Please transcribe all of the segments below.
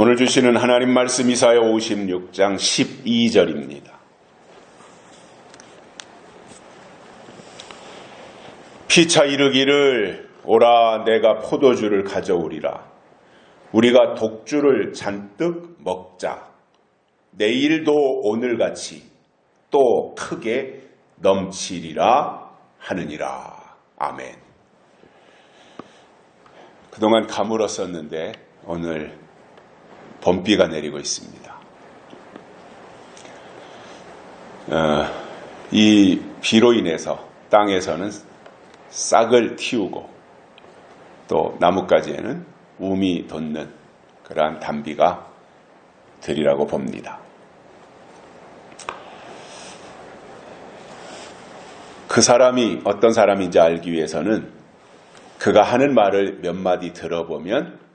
오늘 주시는 하나님 말씀 이사야 56장 12절입니다. 피차 이르기를 오라 내가 포도주를 가져오리라. 우리가 독주를 잔뜩 먹자. 내일도 오늘같이 또 크게 넘치리라 하느니라. 아멘. 그동안 가물었었는데 오늘 봄비가 내리고 있습니다. 이 비로 인해서 땅에서는 싹을 틔우고 또 나뭇가지에는 움이 돋는 그러한 단비가 되리라고 봅니다. 그 사람이 어떤 사람인지 알기 위해서는 그가 하는 말을 몇 마디 들어보면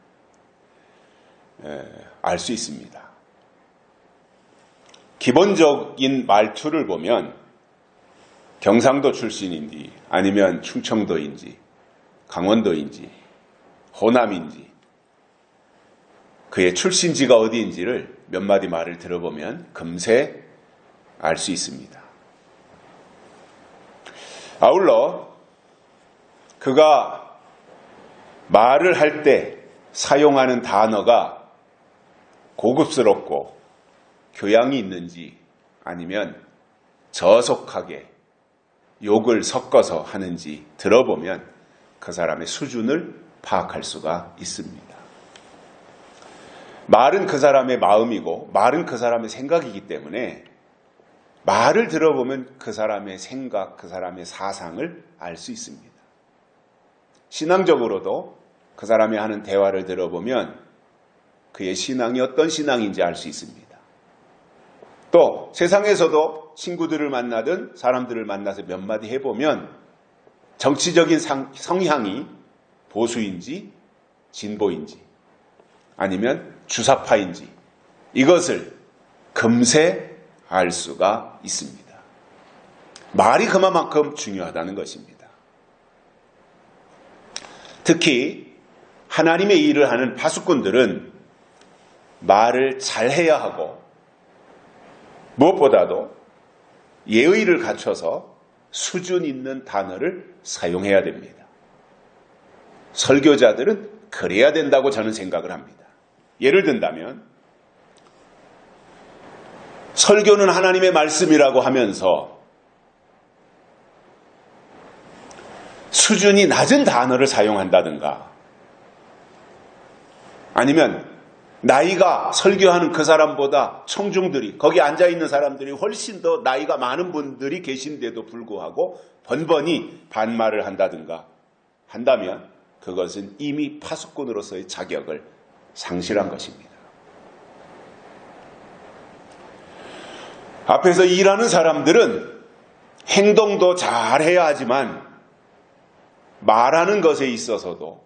알 수 있습니다. 기본적인 말투를 보면 경상도 출신인지 아니면 충청도인지 강원도인지 호남인지 그의 출신지가 어디인지를 몇 마디 말을 들어보면 금세 알 수 있습니다. 아울러 그가 말을 할 때 사용하는 단어가 고급스럽고 교양이 있는지 아니면 저속하게 욕을 섞어서 하는지 들어보면 그 사람의 수준을 파악할 수가 있습니다. 말은 그 사람의 마음이고 말은 그 사람의 생각이기 때문에 말을 들어보면 그 사람의 생각, 그 사람의 사상을 알 수 있습니다. 신앙적으로도 그 사람이 하는 대화를 들어보면 그의 신앙이 어떤 신앙인지 알 수 있습니다. 또 세상에서도 친구들을 만나든 사람들을 만나서 몇 마디 해보면 정치적인 성향이 보수인지 진보인지 아니면 주사파인지 이것을 금세 알 수가 있습니다. 말이 그만큼 중요하다는 것입니다. 특히 하나님의 일을 하는 파수꾼들은 말을 잘해야 하고 무엇보다도 예의를 갖춰서 수준 있는 단어를 사용해야 됩니다. 설교자들은 그래야 된다고 저는 생각을 합니다. 예를 든다면 설교는 하나님의 말씀이라고 하면서 수준이 낮은 단어를 사용한다든가 아니면 나이가 설교하는 그 사람보다 청중들이 거기 앉아있는 사람들이 훨씬 더 나이가 많은 분들이 계신데도 불구하고 번번이 반말을 한다든가 한다면 그것은 이미 파수꾼으로서의 자격을 상실한 것입니다. 앞에서 일하는 사람들은 행동도 잘해야 하지만 말하는 것에 있어서도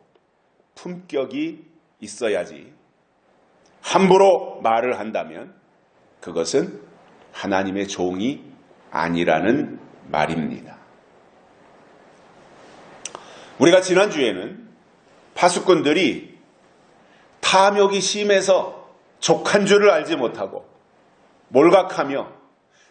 품격이 있어야지 함부로 말을 한다면 그것은 하나님의 종이 아니라는 말입니다. 우리가 지난주에는 파수꾼들이 탐욕이 심해서 족한 줄을 알지 못하고 몰각하며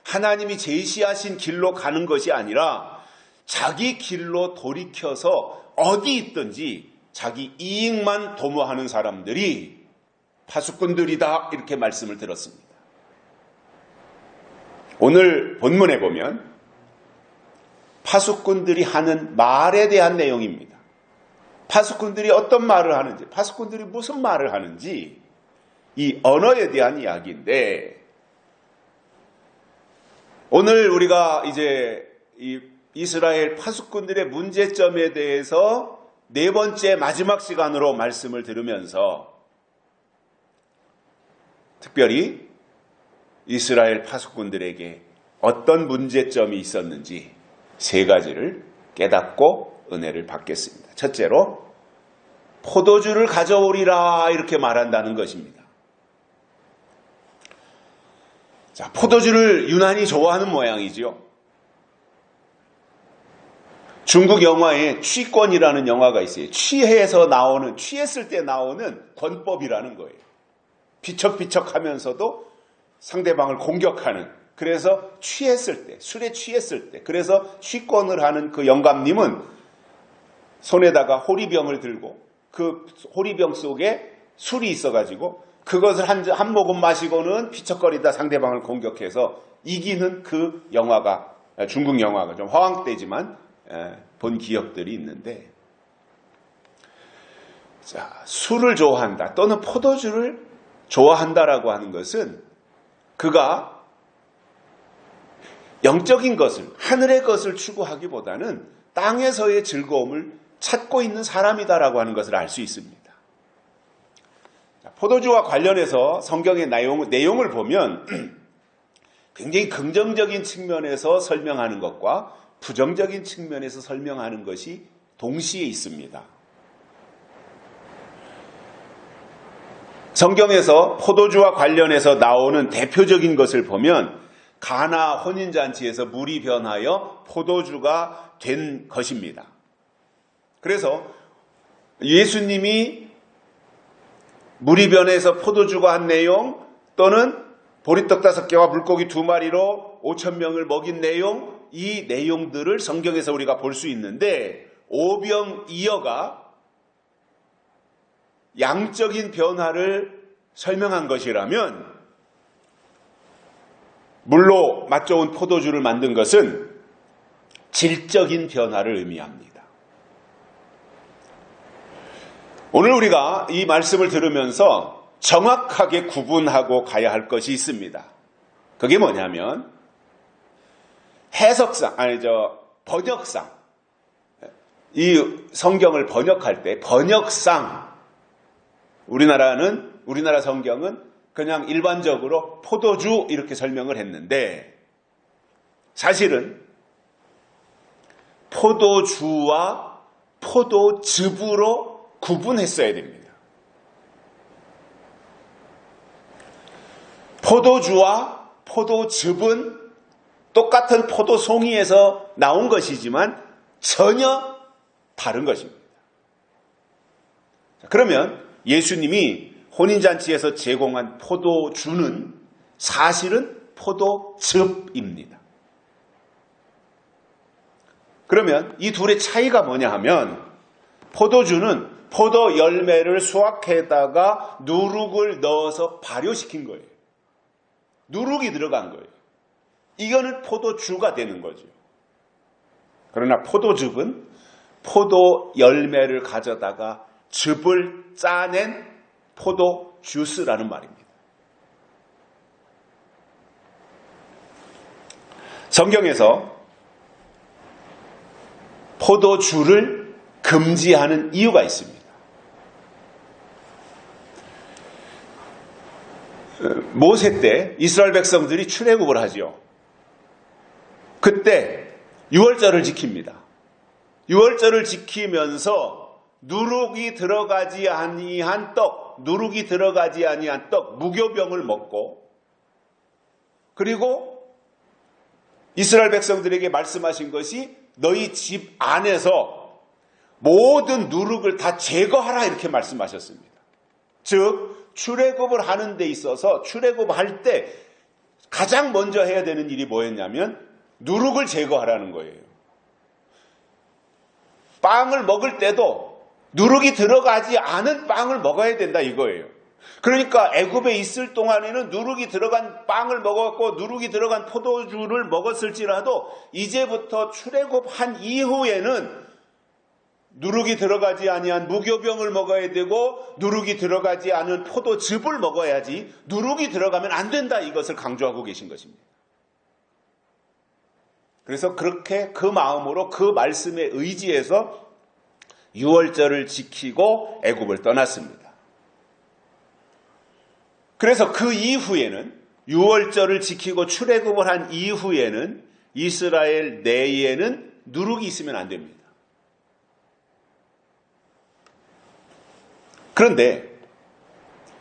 하나님이 제시하신 길로 가는 것이 아니라 자기 길로 돌이켜서 어디 있든지 자기 이익만 도모하는 사람들이 파수꾼들이다 이렇게 말씀을 들었습니다. 오늘 본문에 보면 파수꾼들이 하는 말에 대한 내용입니다. 파수꾼들이 어떤 말을 하는지, 파수꾼들이 무슨 말을 하는지 이 언어에 대한 이야기인데 오늘 우리가 이제 이 이스라엘 파수꾼들의 문제점에 대해서 네 번째 마지막 시간으로 말씀을 들으면서 특별히 이스라엘 파수꾼들에게 어떤 문제점이 있었는지 세 가지를 깨닫고 은혜를 받겠습니다. 첫째로 포도주를 가져오리라 이렇게 말한다는 것입니다. 자, 포도주를 유난히 좋아하는 모양이지요. 중국 영화에 취권이라는 영화가 있어요. 취했을 때 나오는 권법이라는 거예요. 비척비척하면서도 상대방을 공격하는, 그래서 취했을 때, 술에 취했을 때, 그래서 취권을 하는 그 영감님은 손에다가 호리병을 들고 그 호리병 속에 술이 있어가지고 그것을 한 모금 마시고는 피척거리다 상대방을 공격해서 이기는 그 영화가, 중국 영화가 좀 허황되지만 본 기억들이 있는데, 자, 술을 좋아한다 또는 포도주를 좋아한다라고 하는 것은 그가 영적인 것을, 하늘의 것을 추구하기보다는 땅에서의 즐거움을 찾고 있는 사람이다라고 하는 것을 알 수 있습니다. 포도주와 관련해서 성경의 내용을 보면 굉장히 긍정적인 측면에서 설명하는 것과 부정적인 측면에서 설명하는 것이 동시에 있습니다. 성경에서 포도주와 관련해서 나오는 대표적인 것을 보면 가나 혼인잔치에서 물이 변하여 포도주가 된 것입니다. 그래서 예수님이 물이 변해서 포도주가 한 내용, 또는 보리떡 5개와 물고기 2마리로 5,000명을 먹인 내용, 이 내용들을 성경에서 우리가 볼 수 있는데, 오병이어가 양적인 변화를 설명한 것이라면 물로 맛 좋은 포도주를 만든 것은 질적인 변화를 의미합니다. 오늘 우리가 이 말씀을 들으면서 정확하게 구분하고 가야 할 것이 있습니다. 그게 뭐냐면 번역상, 이 성경을 번역할 때 번역상, 우리나라 성경은 그냥 일반적으로 포도주 이렇게 설명을 했는데, 사실은 포도주와 포도즙으로 구분했어야 됩니다. 포도주와 포도즙은 똑같은 포도송이에서 나온 것이지만 전혀 다른 것입니다. 그러면 예수님이 혼인잔치에서 제공한 포도주는 사실은 포도즙입니다. 그러면 이 둘의 차이가 뭐냐 하면, 포도주는 포도 열매를 수확해다가 누룩을 넣어서 발효시킨 거예요. 누룩이 들어간 거예요. 이거는 포도주가 되는 거죠. 그러나 포도즙은 포도 열매를 가져다가 즙을 짜낸 포도 주스라는 말입니다. 성경에서 포도주를 금지하는 이유가 있습니다. 모세 때 이스라엘 백성들이 출애굽을 하지요. 그때 유월절을 지킵니다. 유월절을 지키면서 누룩이 들어가지 아니한 떡, 무교병을 먹고, 그리고 이스라엘 백성들에게 말씀하신 것이 너희 집 안에서 모든 누룩을 다 제거하라, 이렇게 말씀하셨습니다. 즉 출애굽을 하는 데 있어서 출애굽할 때 가장 먼저 해야 되는 일이 뭐였냐면 누룩을 제거하라는 거예요. 빵을 먹을 때도 누룩이 들어가지 않은 빵을 먹어야 된다 이거예요. 그러니까 애굽에 있을 동안에는 누룩이 들어간 빵을 먹었고 누룩이 들어간 포도주를 먹었을지라도 이제부터 출애굽한 이후에는 누룩이 들어가지 아니한 무교병을 먹어야 되고 누룩이 들어가지 않은 포도즙을 먹어야지 누룩이 들어가면 안 된다, 이것을 강조하고 계신 것입니다. 그래서 그렇게 그 마음으로 그 말씀에 의지해서 유월절을 지키고 애굽을 떠났습니다. 그래서 그 이후에는 유월절을 지키고 출애굽을 한 이후에는 이스라엘 내에는 누룩이 있으면 안 됩니다. 그런데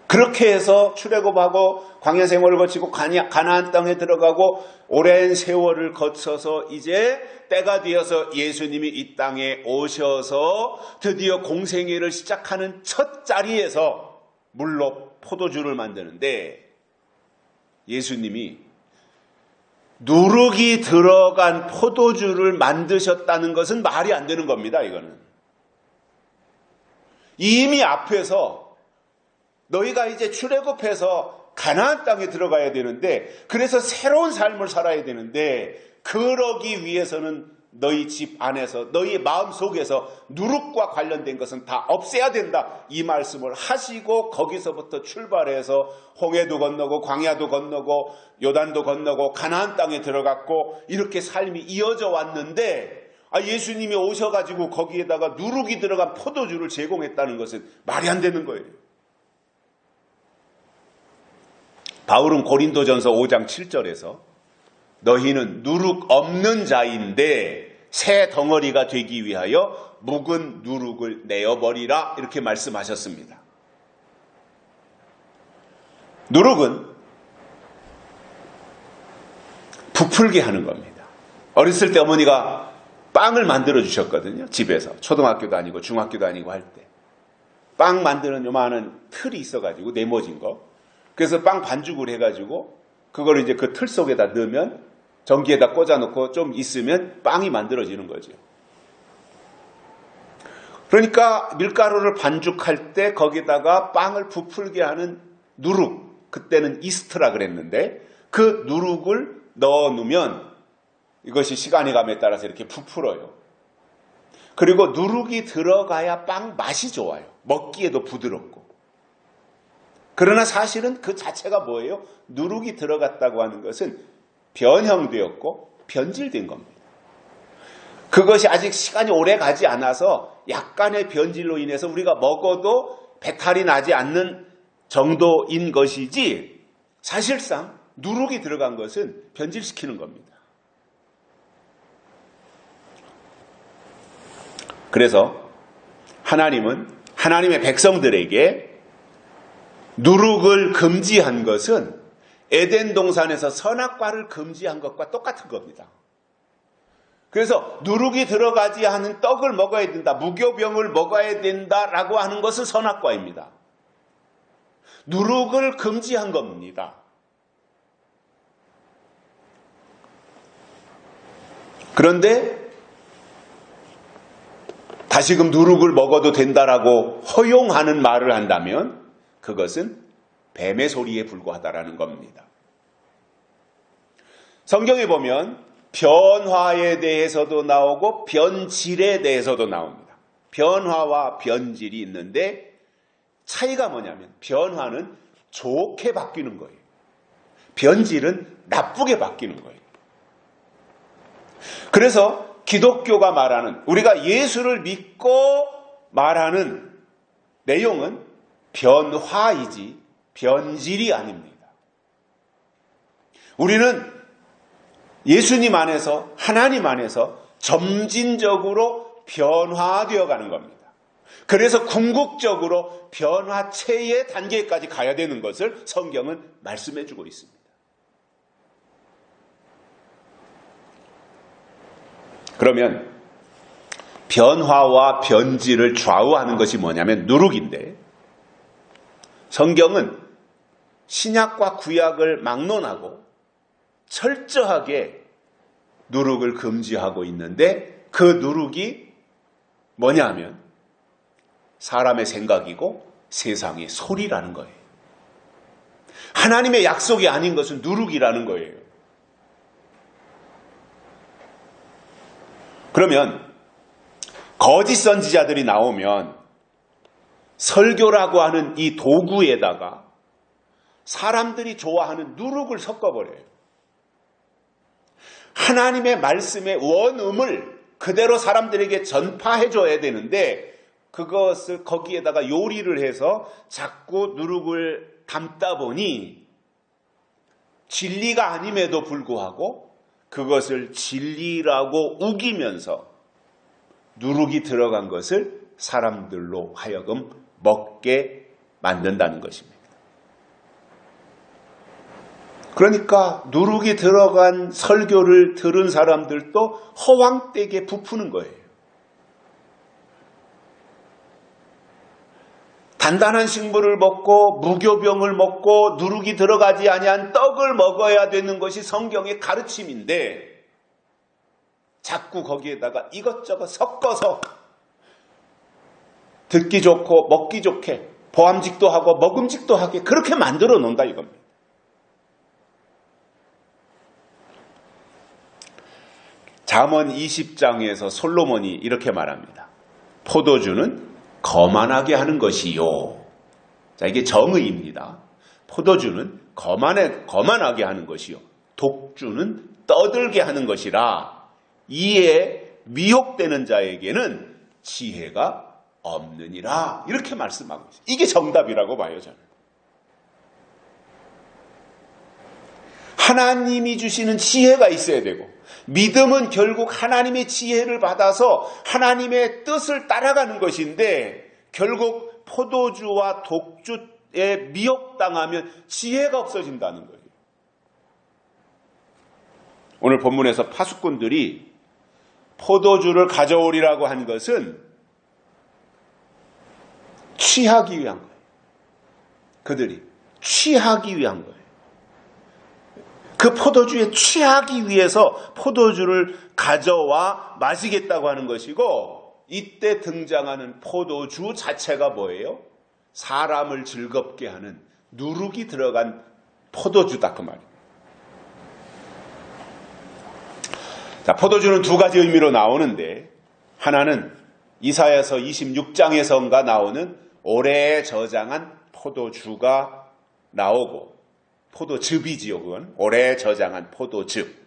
그렇게 해서 출애굽하고 광야 생활을 거치고 가나안 땅에 들어가고 오랜 세월을 거쳐서 이제 때가 되어서 예수님이 이 땅에 오셔서 드디어 공생애를 시작하는 첫 자리에서 물로 포도주를 만드는데 예수님이 누룩이 들어간 포도주를 만드셨다는 것은 말이 안 되는 겁니다. 이거는 이미 앞에서 너희가 이제 출애굽해서 가나안 땅에 들어가야 되는데, 그래서 새로운 삶을 살아야 되는데, 그러기 위해서는 너희 집 안에서 너희 마음속에서 누룩과 관련된 것은 다 없애야 된다, 이 말씀을 하시고 거기서부터 출발해서 홍해도 건너고 광야도 건너고 요단도 건너고 가나안 땅에 들어갔고 이렇게 삶이 이어져 왔는데, 예수님이 오셔가지고 거기에다가 누룩이 들어간 포도주를 제공했다는 것은 말이 안 되는 거예요. 바울은 고린도전서 5장 7절에서 너희는 누룩 없는 자인데 새 덩어리가 되기 위하여 묵은 누룩을 내어버리라, 이렇게 말씀하셨습니다. 누룩은 부풀게 하는 겁니다. 어렸을 때 어머니가 빵을 만들어 주셨거든요. 집에서 초등학교 다니고 중학교 다니고 할 때 빵 만드는 요만한 틀이 있어가지고 네모진 거, 그래서 빵 반죽을 해가지고 그걸 이제 그 틀 속에다 넣으면 전기에다 꽂아놓고 좀 있으면 빵이 만들어지는 거죠. 그러니까 밀가루를 반죽할 때 거기다가 빵을 부풀게 하는 누룩, 그때는 이스트라 그랬는데 그 누룩을 넣어 놓으면 이것이 시간이 감에 따라서 이렇게 부풀어요. 그리고 누룩이 들어가야 빵 맛이 좋아요. 먹기에도 부드럽고. 그러나 사실은 그 자체가 뭐예요? 누룩이 들어갔다고 하는 것은 변형되었고 변질된 겁니다. 그것이 아직 시간이 오래 가지 않아서 약간의 변질로 인해서 우리가 먹어도 배탈이 나지 않는 정도인 것이지, 사실상 누룩이 들어간 것은 변질시키는 겁니다. 그래서 하나님은 하나님의 백성들에게 누룩을 금지한 것은 에덴 동산에서 선악과를 금지한 것과 똑같은 겁니다. 그래서 누룩이 들어가지 않은 떡을 먹어야 된다, 무교병을 먹어야 된다라고 하는 것은 선악과입니다. 누룩을 금지한 겁니다. 그런데 다시금 누룩을 먹어도 된다라고 허용하는 말을 한다면 그것은 뱀의 소리에 불과하다라는 겁니다. 성경에 보면 변화에 대해서도 나오고 변질에 대해서도 나옵니다. 변화와 변질이 있는데 차이가 뭐냐면 변화는 좋게 바뀌는 거예요. 변질은 나쁘게 바뀌는 거예요. 그래서 기독교가 말하는, 우리가 예수를 믿고 말하는 내용은 변화이지 변질이 아닙니다. 우리는 예수님 안에서, 하나님 안에서 점진적으로 변화되어 가는 겁니다. 그래서 궁극적으로 변화체의 단계까지 가야 되는 것을 성경은 말씀해 주고 있습니다. 그러면 변화와 변질을 좌우하는 것이 뭐냐면 누룩인데, 성경은 신약과 구약을 막론하고 철저하게 누룩을 금지하고 있는데, 그 누룩이 뭐냐 하면 사람의 생각이고 세상의 소리라는 거예요. 하나님의 약속이 아닌 것은 누룩이라는 거예요. 그러면 거짓 선지자들이 나오면 설교라고 하는 이 도구에다가 사람들이 좋아하는 누룩을 섞어버려요. 하나님의 말씀의 원음을 그대로 사람들에게 전파해줘야 되는데 그것을 거기에다가 요리를 해서 자꾸 누룩을 담다 보니 진리가 아님에도 불구하고 그것을 진리라고 우기면서 누룩이 들어간 것을 사람들로 하여금 먹게 만든다는 것입니다. 그러니까 누룩이 들어간 설교를 들은 사람들도 허황되게 부푸는 거예요. 단단한 식물을 먹고 무교병을 먹고 누룩이 들어가지 아니한 떡을 먹어야 되는 것이 성경의 가르침인데 자꾸 거기에다가 이것저것 섞어서 듣기 좋고 먹기 좋게 보암직도 하고 먹음직도 하게 그렇게 만들어 놓는다 이겁니다. 잠언 20장에서 솔로몬이 이렇게 말합니다. 포도주는 거만하게 하는 것이요. 자, 이게 정의입니다. 포도주는 거만하게 하는 것이요. 독주는 떠들게 하는 것이라 이에 미혹되는 자에게는 지혜가 없느니라. 이렇게 말씀하고 있어요. 이게 정답이라고 봐요, 저는. 하나님이 주시는 지혜가 있어야 되고 믿음은 결국 하나님의 지혜를 받아서 하나님의 뜻을 따라가는 것인데 결국 포도주와 독주에 미혹당하면 지혜가 없어진다는 거예요. 오늘 본문에서 파수꾼들이 포도주를 가져오리라고 한 것은 취하기 위한 거예요. 그들이 취하기 위한 거예요. 그 포도주에 취하기 위해서 포도주를 가져와 마시겠다고 하는 것이고 이때 등장하는 포도주 자체가 뭐예요? 사람을 즐겁게 하는 누룩이 들어간 포도주다 그 말이에요. 자, 포도주는 두 가지 의미로 나오는데 하나는 이사야서 26장에서인가 나오는 오래 저장한 포도주가 나오고 포도즙이지요. 그건 오래 저장한 포도즙.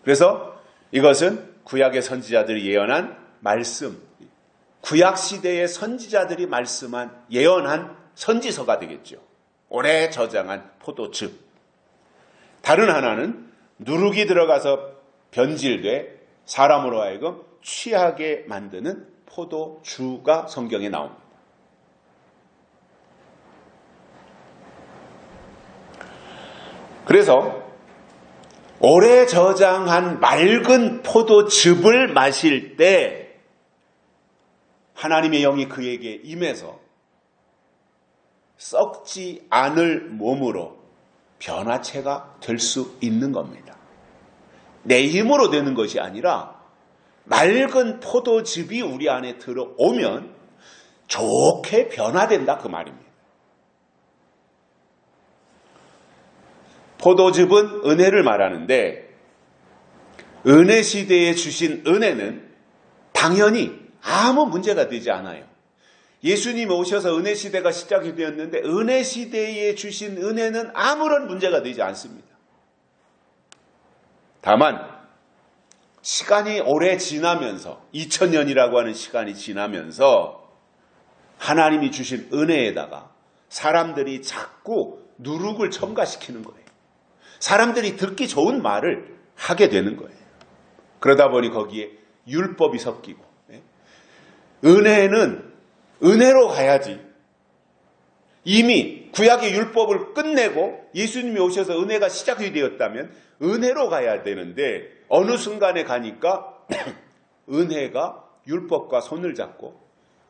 그래서 이것은 구약의 선지자들이 예언한 말씀, 구약 시대의 선지자들이 말씀한 예언한 선지서가 되겠죠. 오래 저장한 포도즙. 다른 하나는 누룩이 들어가서 변질돼 사람으로 하여금 취하게 만드는 포도주가 성경에 나옵니다. 그래서 오래 저장한 맑은 포도즙을 마실 때 하나님의 영이 그에게 임해서 썩지 않을 몸으로 변화체가 될 수 있는 겁니다. 내 힘으로 되는 것이 아니라 맑은 포도즙이 우리 안에 들어오면 좋게 변화된다 그 말입니다. 포도즙은 은혜를 말하는데 은혜 시대에 주신 은혜는 당연히 아무 문제가 되지 않아요. 예수님이 오셔서 은혜 시대가 시작이 되었는데 은혜 시대에 주신 은혜는 아무런 문제가 되지 않습니다. 다만 시간이 오래 지나면서 2000년이라고 하는 시간이 지나면서 하나님이 주신 은혜에다가 사람들이 자꾸 누룩을 첨가시키는 거예요. 사람들이 듣기 좋은 말을 하게 되는 거예요. 그러다 보니 거기에 율법이 섞이고 은혜는 은혜로 가야지. 이미 구약의 율법을 끝내고 예수님이 오셔서 은혜가 시작이 되었다면 은혜로 가야 되는데 어느 순간에 가니까 은혜가 율법과 손을 잡고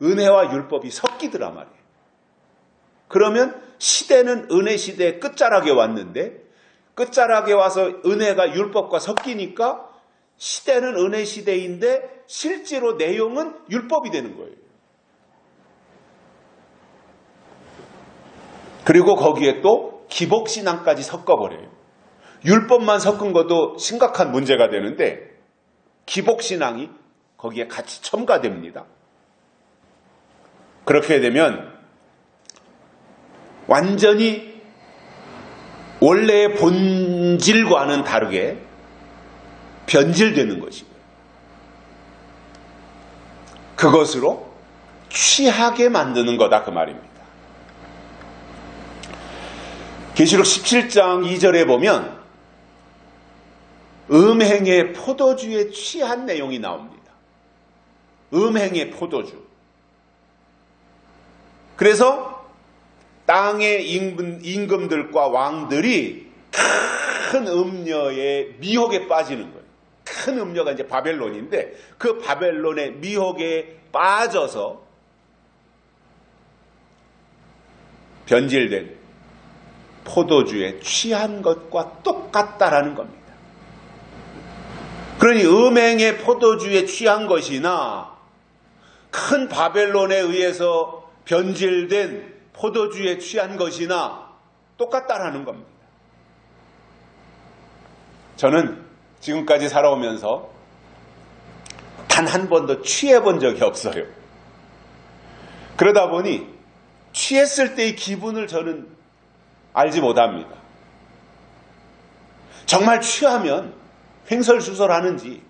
은혜와 율법이 섞이더라 말이에요. 그러면 시대는 은혜 시대의 끝자락에 왔는데 끝자락에 와서 은혜가 율법과 섞이니까 시대는 은혜 시대인데 실제로 내용은 율법이 되는 거예요. 그리고 거기에 또 기복신앙까지 섞어버려요. 율법만 섞은 것도 심각한 문제가 되는데 기복신앙이 거기에 같이 첨가됩니다. 그렇게 되면 완전히 원래의 본질과는 다르게 변질되는 것이고요. 그것으로 취하게 만드는 거다 그 말입니다. 계시록 17장 2절에 보면 음행의 포도주에 취한 내용이 나옵니다. 음행의 포도주. 그래서 땅의 임금들과 왕들이 큰 음녀의 미혹에 빠지는 거예요. 큰 음녀가 이제 바벨론인데 그 바벨론의 미혹에 빠져서 변질된 포도주에 취한 것과 똑같다라는 겁니다. 그러니 음행의 포도주에 취한 것이나 큰 바벨론에 의해서 변질된 포도주에 취한 것이나 똑같다라는 겁니다. 저는 지금까지 살아오면서 단 한 번도 취해본 적이 없어요. 그러다 보니 취했을 때의 기분을 저는 알지 못합니다. 정말 취하면 횡설수설하는지,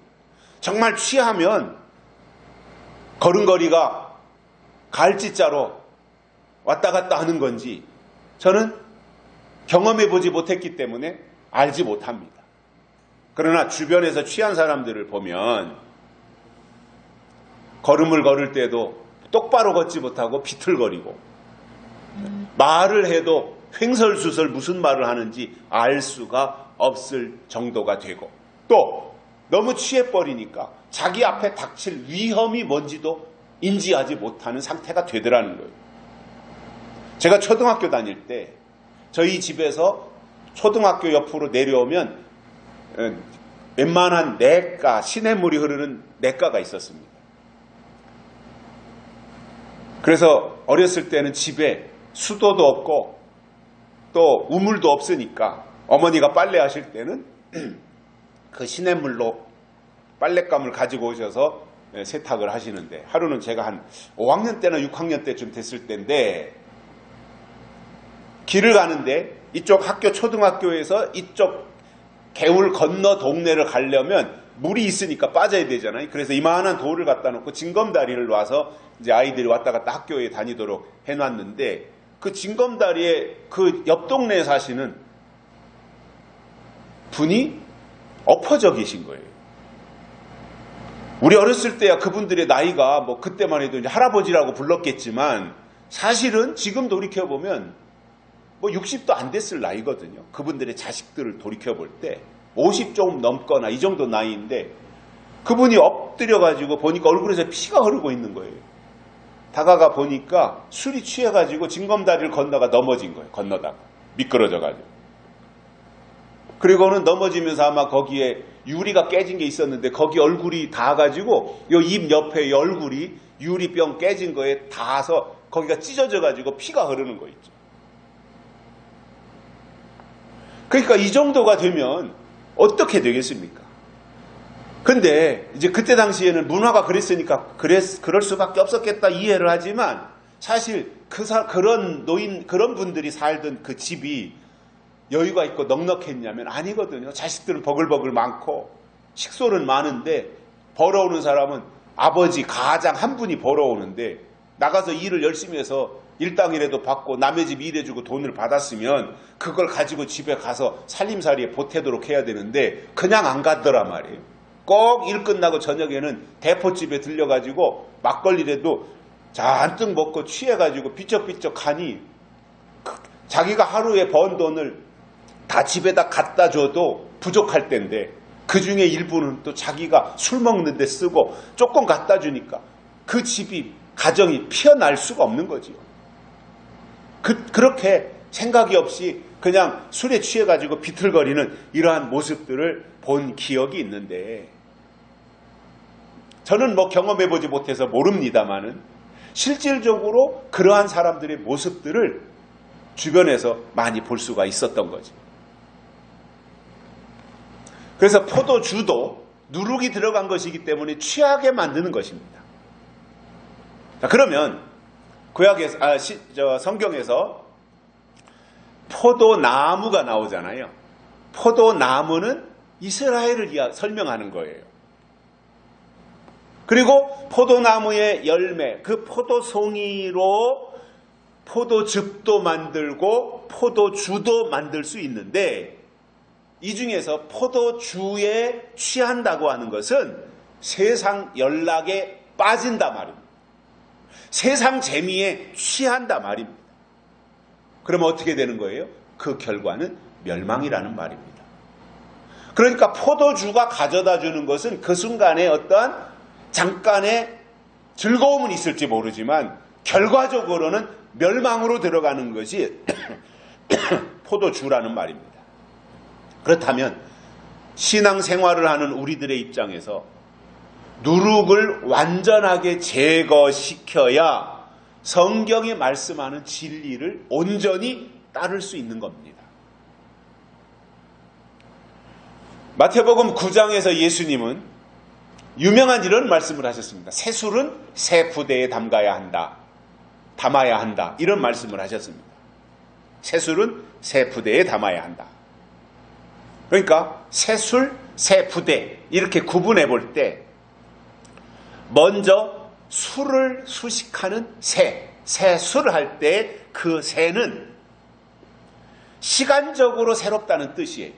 정말 취하면 걸음걸이가 갈짓자로 왔다 갔다 하는 건지 저는 경험해보지 못했기 때문에 알지 못합니다. 그러나 주변에서 취한 사람들을 보면 걸음을 걸을 때도 똑바로 걷지 못하고 비틀거리고 말을 해도 횡설수설 무슨 말을 하는지 알 수가 없을 정도가 되고, 또 너무 취해버리니까 자기 앞에 닥칠 위험이 뭔지도 인지하지 못하는 상태가 되더라는 거예요. 제가 초등학교 다닐 때 저희 집에서 초등학교 옆으로 내려오면 웬만한 냇가, 시냇물이 흐르는 냇가가 있었습니다. 그래서 어렸을 때는 집에 수도도 없고 또 우물도 없으니까 어머니가 빨래하실 때는 그 시냇물로 빨랫감을 가지고 오셔서 세탁을 하시는데, 하루는 제가 한 5학년 때나 6학년 때쯤 됐을 때인데 길을 가는데 이쪽 학교 초등학교에서 이쪽 개울 건너 동네를 가려면 물이 있으니까 빠져야 되잖아요. 그래서 이만한 돌을 갖다 놓고 징검다리를 놔서 이제 아이들이 왔다 갔다 학교에 다니도록 해놨는데, 그 징검다리에 그 옆 동네에 사시는 분이 엎어져 계신 거예요. 우리 어렸을 때야 그분들의 나이가 뭐 그때만 해도 이제 할아버지라고 불렀겠지만 사실은 지금 돌이켜보면 뭐 60도 안 됐을 나이거든요. 그분들의 자식들을 돌이켜볼 때 50 조금 넘거나 이 정도 나이인데 그분이 엎드려가지고 보니까 얼굴에서 피가 흐르고 있는 거예요. 다가가 보니까 술이 취해가지고 징검다리를 건너가 넘어진 거예요. 건너다가 미끄러져가지고. 그리고는 넘어지면서 아마 거기에 유리가 깨진 게 있었는데 거기 얼굴이 닿아가지고 요 입 옆에 이 얼굴이 유리병 깨진 거에 닿아서 거기가 찢어져가지고 피가 흐르는 거 있죠. 그러니까 이 정도가 되면 어떻게 되겠습니까? 근데 이제 그때 당시에는 문화가 그랬으니까 그럴 수밖에 없었겠다 이해를 하지만, 사실 그런 그런 분들이 살던 그 집이 여유가 있고 넉넉했냐면 아니거든요. 자식들은 버글버글 많고 식솔은 많은데 벌어오는 사람은 아버지, 가장 한 분이 벌어오는데 나가서 일을 열심히 해서 일당이라도 받고 남의 집 일해주고 돈을 받았으면 그걸 가지고 집에 가서 살림살이에 보태도록 해야 되는데 그냥 안 가더란 말이에요. 꼭 일 끝나고 저녁에는 대포집에 들려가지고 막걸리라도 잔뜩 먹고 취해가지고 비쩍비쩍 가니 자기가 하루에 번 돈을 다 집에다 갖다 줘도 부족할 텐데 그 중에 일부는 또 자기가 술 먹는 데 쓰고 조금 갖다 주니까 그 집이, 가정이 피어날 수가 없는 거지요. 그렇게 생각이 없이 그냥 술에 취해가지고 비틀거리는 이러한 모습들을 본 기억이 있는데, 저는 뭐 경험해보지 못해서 모릅니다만은 실질적으로 그러한 사람들의 모습들을 주변에서 많이 볼 수가 있었던 거죠. 그래서 포도주도 누룩이 들어간 것이기 때문에 취하게 만드는 것입니다. 자, 그러면 성경에서 포도나무가 나오잖아요. 포도나무는 이스라엘을 설명하는 거예요. 그리고 포도나무의 열매, 그 포도송이로 포도즙도 만들고 포도주도 만들 수 있는데, 이 중에서 포도주에 취한다고 하는 것은 세상 연락에 빠진다 말입니다. 세상 재미에 취한다 말입니다. 그러면 어떻게 되는 거예요? 그 결과는 멸망이라는 말입니다. 그러니까 포도주가 가져다 주는 것은 그 순간에 어떠한 잠깐의 즐거움은 있을지 모르지만 결과적으로는 멸망으로 들어가는 것이 포도주라는 말입니다. 그렇다면 신앙생활을 하는 우리들의 입장에서 누룩을 완전하게 제거시켜야 성경이 말씀하는 진리를 온전히 따를 수 있는 겁니다. 마태복음 9장에서 예수님은 유명한 이런 말씀을 하셨습니다. 새술은 새 부대에 담아야 한다. 이런 말씀을 하셨습니다. 새술은 새 부대에 담아야 한다. 그러니까 새술, 새 부대 이렇게 구분해 볼 때 먼저 술을 수식하는 새술을 할 때 그 새는 시간적으로 새롭다는 뜻이에요.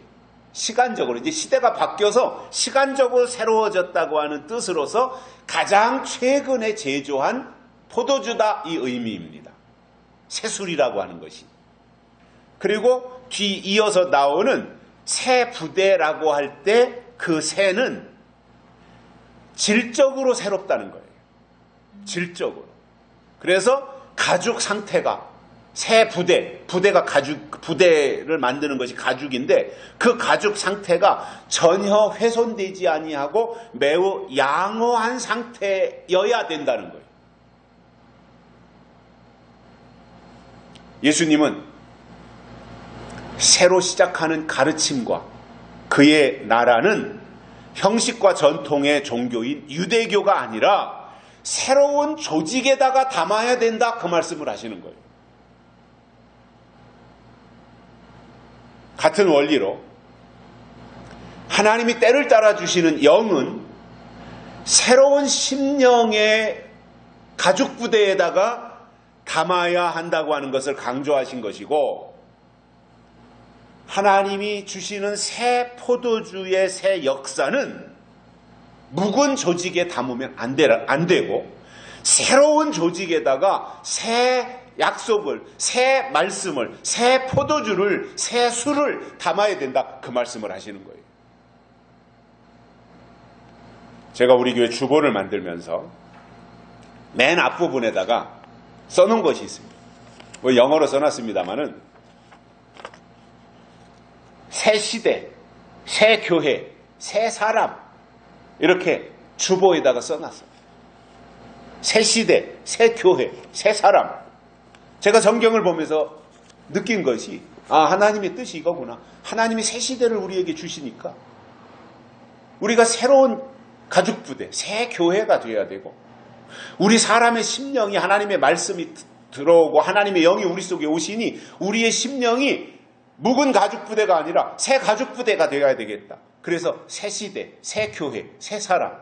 시간적으로 이제 시대가 바뀌어서 시간적으로 새로워졌다고 하는 뜻으로서 가장 최근에 제조한 포도주다 이 의미입니다. 새술이라고 하는 것이. 그리고 뒤 이어서 나오는 새 부대라고 할 때 그 새는 질적으로 새롭다는 거예요. 질적으로. 그래서 가죽 상태가 새 부대가 부대를 만드는 것이 가죽인데 그 가죽 상태가 전혀 훼손되지 아니하고 매우 양호한 상태여야 된다는 거예요. 예수님은 새로 시작하는 가르침과 그의 나라는 형식과 전통의 종교인 유대교가 아니라 새로운 조직에다가 담아야 된다 그 말씀을 하시는 거예요. 같은 원리로 하나님이 때를 따라 주시는 영은 새로운 심령의 가죽 부대에다가 담아야 한다고 하는 것을 강조하신 것이고 하나님이 주시는 새 포도주의 새 역사는 묵은 조직에 담으면 안 되고 새로운 조직에다가 새 약속을, 새 말씀을, 새 포도주를, 새 술을 담아야 된다 그 말씀을 하시는 거예요. 제가 우리 교회 주보를 만들면서 맨 앞부분에다가 써놓은 것이 있습니다. 뭐 영어로 써놨습니다마는 새 시대, 새 교회, 새 사람 이렇게 주보에다가 써놨어요. 새 시대, 새 교회, 새 사람. 제가 성경을 보면서 느낀 것이 하나님의 뜻이 이거구나. 하나님이 새 시대를 우리에게 주시니까 우리가 새로운 가죽부대, 새 교회가 되어야 되고 우리 사람의 심령이 하나님의 말씀이 들어오고 하나님의 영이 우리 속에 오시니 우리의 심령이 묵은 가죽부대가 아니라 새 가죽부대가 되어야 되겠다. 그래서 새 시대, 새 교회, 새 사람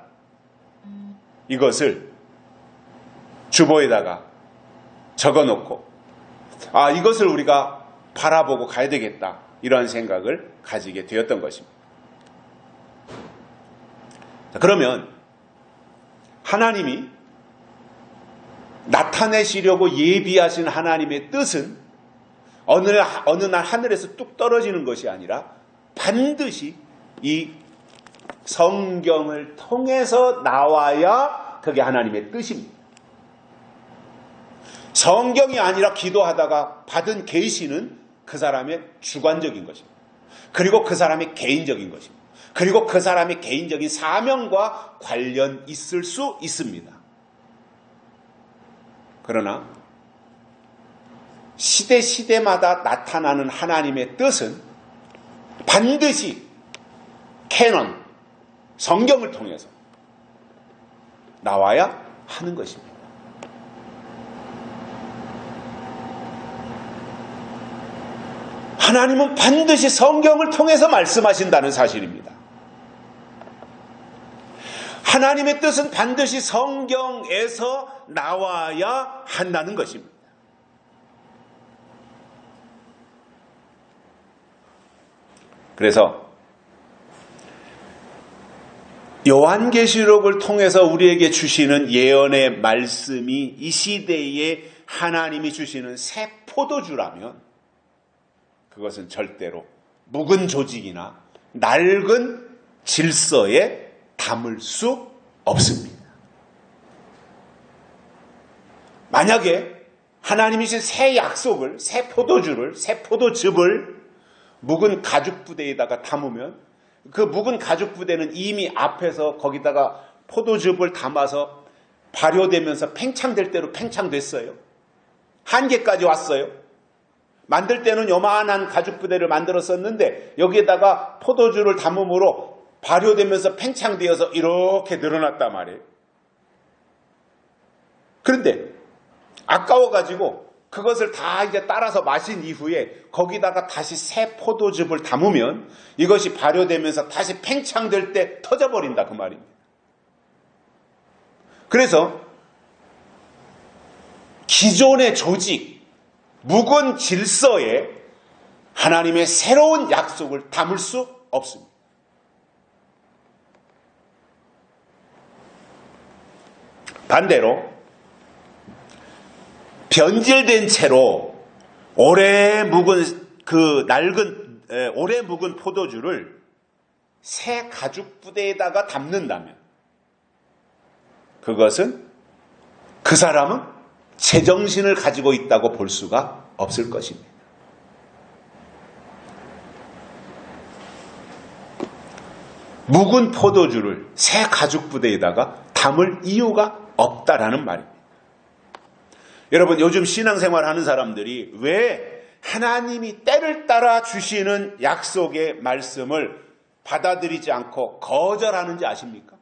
이것을 주보에다가 적어놓고 이것을 우리가 바라보고 가야 되겠다 이러한 생각을 가지게 되었던 것입니다. 그러면 하나님이 나타내시려고 예비하신 하나님의 뜻은 어느 날 하늘에서 뚝 떨어지는 것이 아니라 반드시 이 성경을 통해서 나와야 그게 하나님의 뜻입니다. 성경이 아니라 기도하다가 받은 계시는 그 사람의 주관적인 것입니다. 그리고 그 사람의 개인적인 것입니다. 그리고 그 사람의 개인적인 사명과 관련 있을 수 있습니다. 그러나 시대마다 나타나는 하나님의 뜻은 반드시 캐논, 성경을 통해서 나와야 하는 것입니다. 하나님은 반드시 성경을 통해서 말씀하신다는 사실입니다. 하나님의 뜻은 반드시 성경에서 나와야 한다는 것입니다. 그래서 요한계시록을 통해서 우리에게 주시는 예언의 말씀이 이 시대에 하나님이 주시는 새 포도주라면 그것은 절대로 묵은 조직이나 낡은 질서에 담을 수 없습니다. 만약에 하나님이 주신 새 약속을, 새 포도주를, 새 포도즙을 묵은 가죽 부대에다가 담으면 그 묵은 가죽 부대는 이미 앞에서 거기다가 포도즙을 담아서 발효되면서 팽창될 대로 팽창됐어요. 한계까지 왔어요. 만들 때는 요만한 가죽 부대를 만들었었는데 여기에다가 포도주를 담음으로 발효되면서 팽창되어서 이렇게 늘어났단 말이에요. 그런데 아까워가지고 그것을 다 이제 따라서 마신 이후에 거기다가 다시 새 포도즙을 담으면 이것이 발효되면서 다시 팽창될 때 터져버린다 그 말입니다. 그래서 기존의 조직, 묵은 질서에 하나님의 새로운 약속을 담을 수 없습니다. 반대로 변질된 채로 오래 묵은 포도주를 새 가죽 부대에다가 담는다면 그것은 그 사람은 제정신을 가지고 있다고 볼 수가 없을 것입니다. 묵은 포도주를 새 가죽 부대에다가 담을 이유가 없다라는 말입니다. 여러분, 요즘 신앙생활 하는 사람들이 왜 하나님이 때를 따라 주시는 약속의 말씀을 받아들이지 않고 거절하는지 아십니까?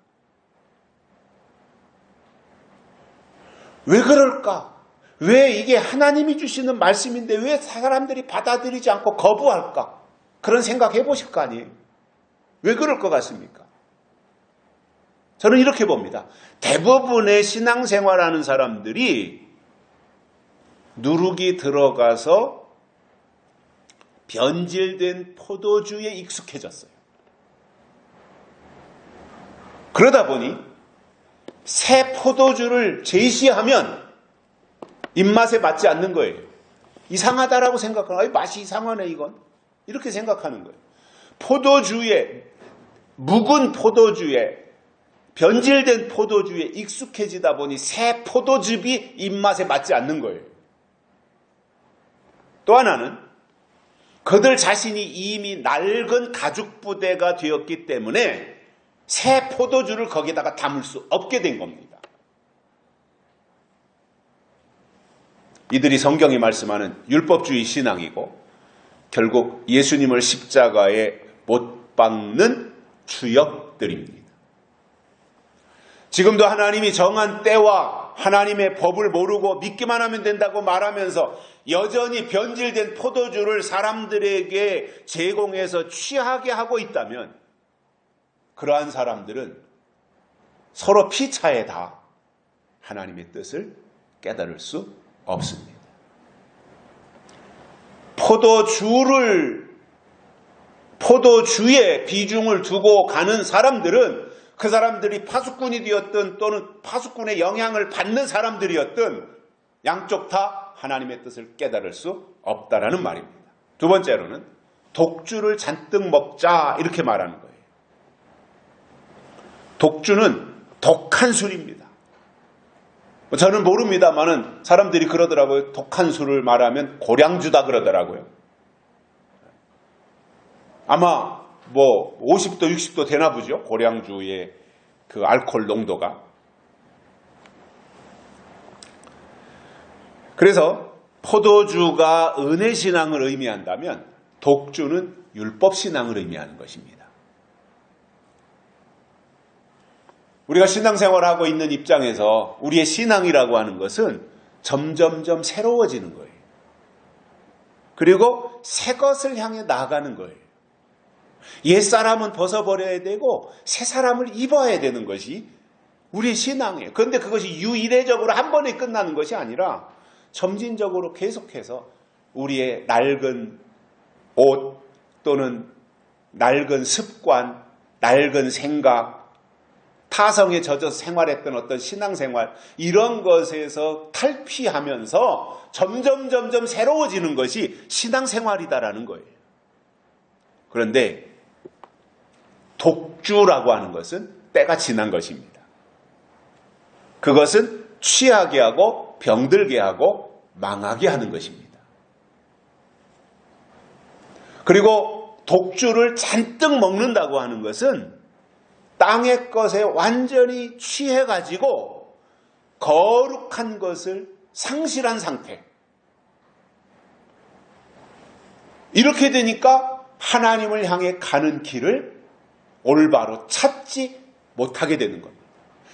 왜 그럴까? 왜 이게 하나님이 주시는 말씀인데 왜 사람들이 받아들이지 않고 거부할까? 그런 생각 해보실 거 아니에요? 왜 그럴 것 같습니까? 저는 이렇게 봅니다. 대부분의 신앙생활하는 사람들이 누룩이 들어가서 변질된 포도주에 익숙해졌어요. 그러다 보니 새 포도주를 제시하면 입맛에 맞지 않는 거예요. 이상하다라고 생각하는, 맛이 이상하네 이건. 이렇게 생각하는 거예요. 묵은 포도주에, 변질된 포도주에 익숙해지다 보니 새 포도즙이 입맛에 맞지 않는 거예요. 또 하나는 그들 자신이 이미 낡은 가죽 부대가 되었기 때문에 새 포도주를 거기다가 담을 수 없게 된 겁니다. 이들이 성경이 말씀하는 율법주의 신앙이고 결국 예수님을 십자가에 못 박는 주역들입니다. 지금도 하나님이 정한 때와 하나님의 법을 모르고 믿기만 하면 된다고 말하면서 여전히 변질된 포도주를 사람들에게 제공해서 취하게 하고 있다면 그러한 사람들은 서로 피차에 다 하나님의 뜻을 깨달을 수 없습니다. 포도주에 비중을 두고 가는 사람들은 그 사람들이 파수꾼이 되었든 또는 파수꾼의 영향을 받는 사람들이었든 양쪽 다 하나님의 뜻을 깨달을 수 없다라는 말입니다. 두 번째로는 독주를 잔뜩 먹자 이렇게 말하는 거예요. 독주는 독한 술입니다. 저는 모릅니다만은 사람들이 그러더라고요. 독한 술을 말하면 고량주다 그러더라고요. 아마 50도 60도 되나 보죠. 고량주의 그 알코올 농도가. 그래서 포도주가 은혜신앙을 의미한다면 독주는 율법신앙을 의미하는 것입니다. 우리가 신앙생활을 하고 있는 입장에서 우리의 신앙이라고 하는 것은 점점점 새로워지는 거예요. 그리고 새 것을 향해 나아가는 거예요. 옛사람은 벗어버려야 되고 새 사람을 입어야 되는 것이 우리의 신앙이에요. 그런데 그것이 유일해적으로 한 번에 끝나는 것이 아니라 점진적으로 계속해서 우리의 낡은 옷 또는 낡은 습관, 낡은 생각, 타성에 젖어서 생활했던 어떤 신앙생활 이런 것에서 탈피하면서 점점 새로워지는 것이 신앙생활이다라는 거예요. 그런데 독주라고 하는 것은 때가 지난 것입니다. 그것은 취하게 하고 병들게 하고 망하게 하는 것입니다. 그리고 독주를 잔뜩 먹는다고 하는 것은 땅의 것에 완전히 취해가지고 거룩한 것을 상실한 상태. 이렇게 되니까 하나님을 향해 가는 길을 올바로 찾지 못하게 되는 겁니다.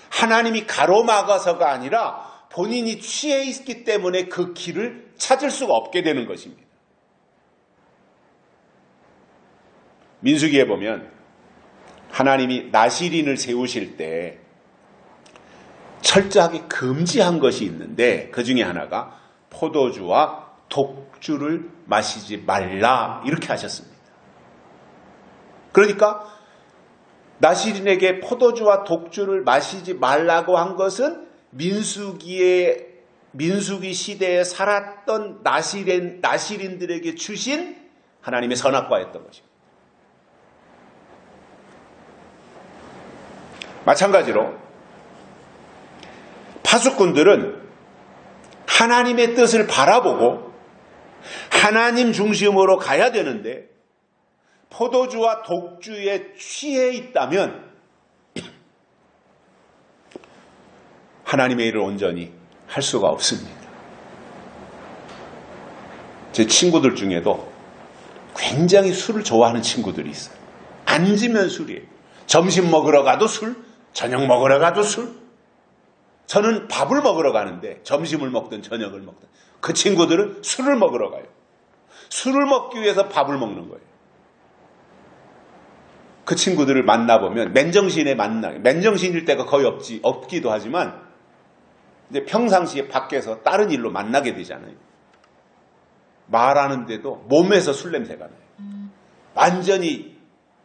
하나님이 가로막아서가 아니라 본인이 취해 있기 때문에 그 길을 찾을 수가 없게 되는 것입니다. 민수기에 보면 하나님이 나실인을 세우실 때 철저하게 금지한 것이 있는데 그 중에 하나가 포도주와 독주를 마시지 말라 이렇게 하셨습니다. 그러니까 나실인에게 포도주와 독주를 마시지 말라고 한 것은 민수기 시대에 살았던 나실인들에게 주신 하나님의 선악과였던 것입니다. 마찬가지로 파수꾼들은 하나님의 뜻을 바라보고 하나님 중심으로 가야 되는데 포도주와 독주에 취해 있다면 하나님의 일을 온전히 할 수가 없습니다. 제 친구들 중에도 굉장히 술을 좋아하는 친구들이 있어요. 앉으면 술이에요. 점심 먹으러 가도 술, 저녁 먹으러 가도 술. 저는 밥을 먹으러 가는데 점심을 먹든 저녁을 먹든 그 친구들은 술을 먹으러 가요. 술을 먹기 위해서 밥을 먹는 거예요. 그 친구들을 만나보면 맨정신일 때가 거의 없기도 하지만 이제 평상시에 밖에서 다른 일로 만나게 되잖아요. 말하는데도 몸에서 술 냄새가 나요. 완전히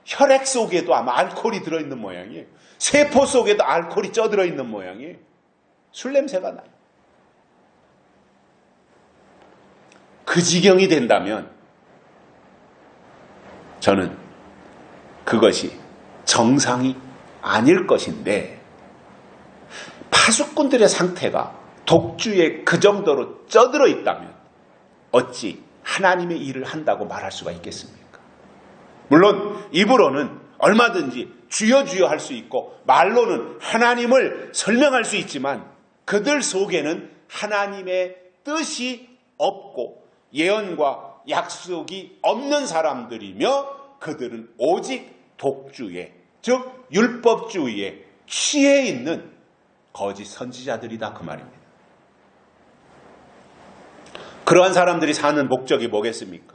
혈액 속에도 아마 알코올이 들어있는 모양이에요. 세포 속에도 알코올이 쪄들어있는 모양이에요. 술 냄새가 나요. 그 지경이 된다면 저는 그것이 정상이 아닐 것인데 파수꾼들의 상태가 독주에 그 정도로 쪄들어 있다면 어찌 하나님의 일을 한다고 말할 수가 있겠습니까? 물론 입으로는 얼마든지 주여 주여 할 수 있고 말로는 하나님을 설명할 수 있지만 그들 속에는 하나님의 뜻이 없고 예언과 약속이 없는 사람들이며 그들은 오직 독주에, 즉 율법주의에 취해 있는 거짓 선지자들이다 그 말입니다. 그러한 사람들이 사는 목적이 뭐겠습니까?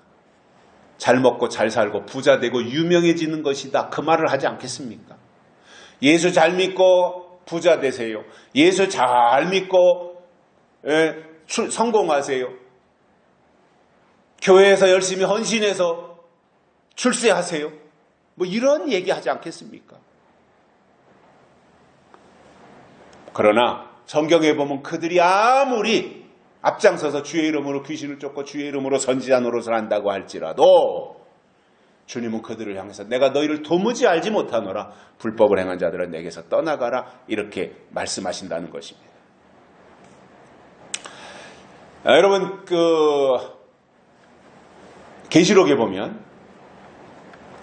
잘 먹고 잘 살고 부자 되고 유명해지는 것이다 그 말을 하지 않겠습니까? 예수 잘 믿고 부자 되세요. 예수 잘 믿고 성공하세요. 교회에서 열심히 헌신해서 출세하세요. 뭐 이런 얘기 하지 않겠습니까? 그러나 성경에 보면 그들이 아무리 앞장서서 주의 이름으로 귀신을 쫓고 주의 이름으로 선지자 노릇을 한다고 할지라도 주님은 그들을 향해서 내가 너희를 도무지 알지 못하노라 불법을 행한 자들은 내게서 떠나가라 이렇게 말씀하신다는 것입니다. 여러분 계시록에 보면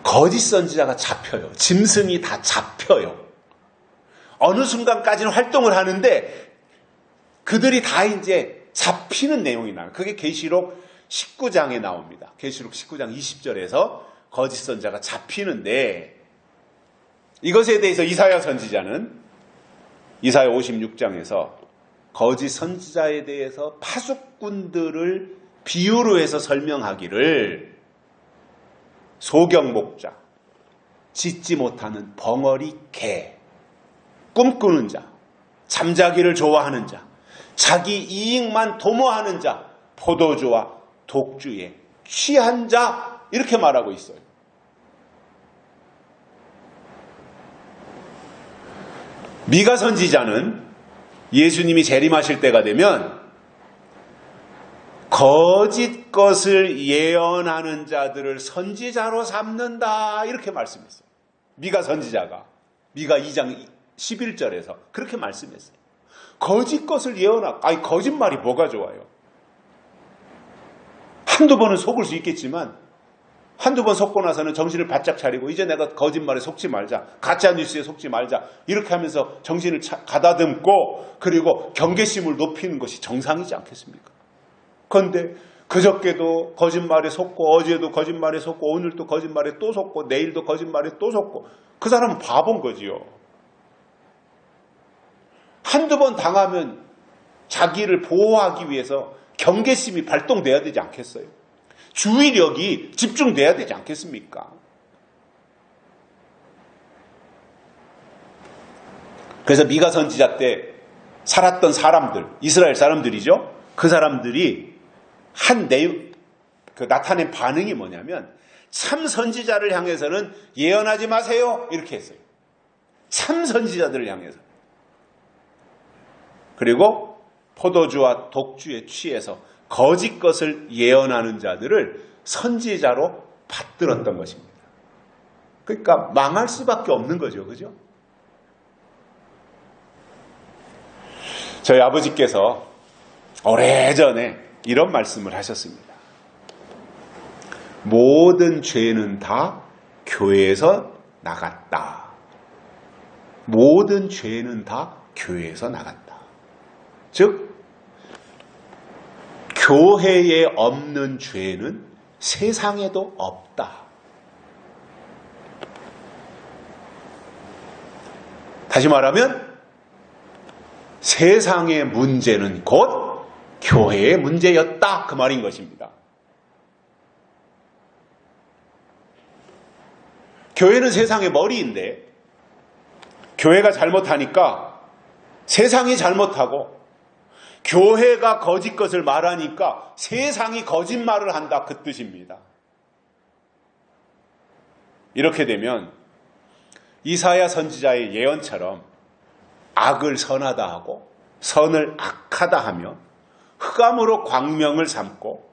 거짓 선지자가 잡혀요. 짐승이 다 잡혀요. 어느 순간까지는 활동을 하는데 그들이 다 이제 잡히는 내용이 나와요. 그게 계시록 19장에 나옵니다. 계시록 19장 20절에서 거짓 선지자가 잡히는데 이것에 대해서 이사야 선지자는 이사야 56장에서 거짓 선지자에 대해서 파수꾼들을 비유로 해서 설명하기를 소경목자, 짖지 못하는 벙어리 개, 꿈꾸는 자, 잠자기를 좋아하는 자, 자기 이익만 도모하는 자, 포도주와 독주에 취한 자 이렇게 말하고 있어요. 미가 선지자는 예수님이 재림하실 때가 되면 거짓 것을 예언하는 자들을 선지자로 삼는다 이렇게 말씀했어요. 미가 선지자가 미가 2장 11절에서 그렇게 말씀했어요. 거짓 것을 예언하고 거짓말이 뭐가 좋아요? 한두 번은 속을 수 있겠지만 한두 번 속고 나서는 정신을 바짝 차리고 이제 내가 거짓말에 속지 말자, 가짜 뉴스에 속지 말자, 이렇게 하면서 정신을 가다듬고 그리고 경계심을 높이는 것이 정상이지 않겠습니까? 그런데 그저께도 거짓말에 속고 어제도 거짓말에 속고 오늘도 거짓말에 또 속고 내일도 거짓말에 또 속고, 그 사람은 바본 거지요. 한두 번 당하면 자기를 보호하기 위해서 경계심이 발동돼야 되지 않겠어요? 주의력이 집중돼야 되지 않겠습니까? 그래서 미가 선지자 때 살았던 사람들, 이스라엘 사람들이죠. 그 사람들이 나타낸 반응이 뭐냐면, 참 선지자를 향해서는 예언하지 마세요, 이렇게 했어요. 참 선지자들을 향해서. 그리고 포도주와 독주에 취해서 거짓 것을 예언하는 자들을 선지자로 받들었던 것입니다. 그러니까 망할 수밖에 없는 거죠. 그죠? 저희 아버지께서 오래전에 이런 말씀을 하셨습니다. 모든 죄는 다 교회에서 나갔다. 모든 죄는 다 교회에서 나갔다. 즉, 교회에 없는 죄는 세상에도 없다. 다시 말하면 세상의 문제는 곧 교회의 문제였다, 그 말인 것입니다. 교회는 세상의 머리인데 교회가 잘못하니까 세상이 잘못하고, 교회가 거짓 것을 말하니까 세상이 거짓말을 한다, 그 뜻입니다. 이렇게 되면 이사야 선지자의 예언처럼 악을 선하다 하고 선을 악하다 하며 흑암으로 광명을 삼고